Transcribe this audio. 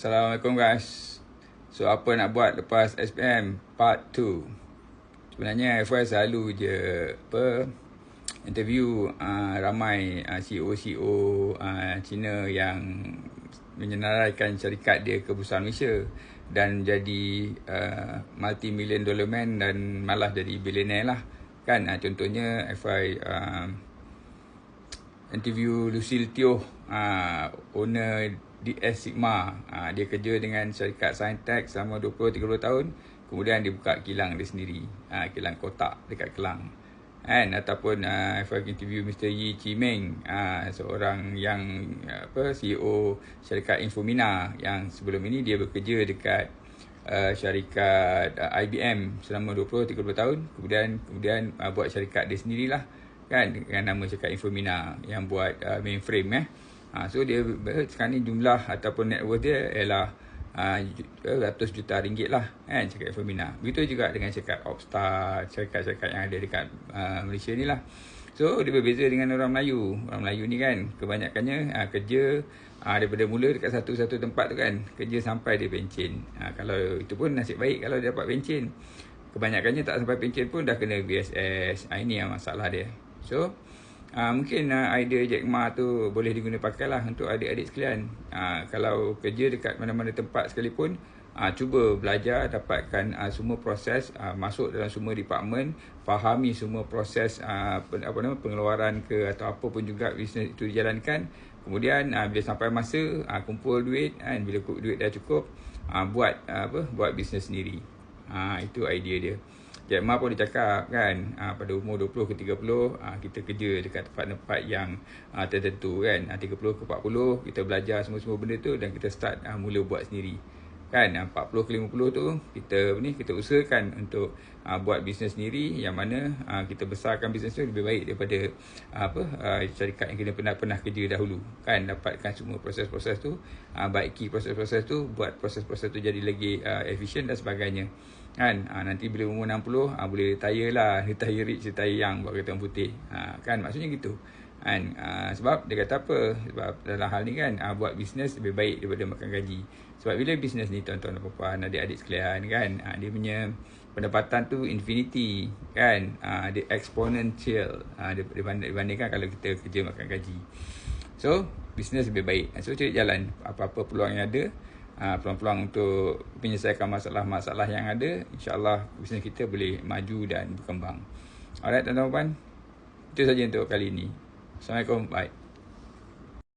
Assalamualaikum guys. So apa nak buat lepas SPM part 2? Sebenarnya FY selalu je interview ramai CEO Cina yang menyenaraikan syarikat dia ke Bursa Malaysia dan jadi multi-million dollar man dan malah jadi billionaire lah kan. Contohnya FY interview Lucille Teo, owner DS Sigma. Dia kerja dengan syarikat Scientech selama 20-30 tahun. Kemudian dia buka kilang dia sendiri, kilang kotak dekat Kelang. Ataupun if I interview Mr. Yi Chimeng, seorang yang CEO syarikat Infomina yang sebelum ini dia bekerja dekat syarikat IBM selama 20-30 tahun. Kemudian buat syarikat dia sendirilah kan, dengan nama syarikat Infomina yang buat mainframe. So dia sekarang ni jumlah ataupun net worth dia ialah ratus juta ringgit lah kan, syarikat Infomina. Begitu juga dengan syarikat Opstar, syarikat-syarikat yang ada dekat Malaysia ni lah. So dia berbeza dengan orang Melayu. Orang Melayu ni kan kebanyakannya kerja daripada mula dekat satu tempat tu kan, kerja sampai dia pencen. Kalau itu pun nasib baik kalau dia dapat pencen. Kebanyakannya tak sampai pencen pun dah kena BSS. Ini yang masalah dia. So mungkin idea Jack Ma tu boleh diguna pakai lah untuk adik-adik sekalian. Kalau kerja dekat mana-mana tempat sekalipun, cuba belajar, dapatkan semua proses, masuk dalam semua department, fahami semua proses pengeluaran ke atau apa pun juga bisnes itu dijalankan. Kemudian bila sampai masa kumpul duit kan, bila duit dah cukup, buat bisnes sendiri. Itu idea dia. Jack Ma pun dia cakap kan, pada umur 20 ke 30 kita kerja dekat tempat-tempat yang tertentu kan, 30 ke 40 kita belajar semua benda tu dan kita start mula buat sendiri kan. 40 ke 50 tu kita usahakan untuk buat bisnes sendiri, yang mana kita besarkan bisnes tu lebih baik daripada syarikat yang kita pernah kerja dahulu kan. Dapatkan semua proses-proses tu, baiki proses-proses tu, buat proses-proses tu jadi lagi efisien dan sebagainya kan. Nanti bila umur 60 boleh retire lah, retire rich, retire young, buat kereta putih kan, maksudnya gitu kan. Sebab dia kata apa, sebab dalam hal ni kan, buat bisnes lebih baik daripada makan gaji. Sebab bila bisnes ni tuan-tuan dan puan, adik-adik sekalian kan, dia punya pendapatan tu infinity kan, dia exponential dibandingkan kalau kita kerja makan gaji. So bisnes lebih baik. So cari jalan apa-apa peluang yang ada, peluang-peluang untuk menyelesaikan masalah-masalah yang ada. InsyaAllah bisnes kita boleh maju dan berkembang. Alright tuan-tuan, itu saja untuk kali ini. Assalamualaikum, bye.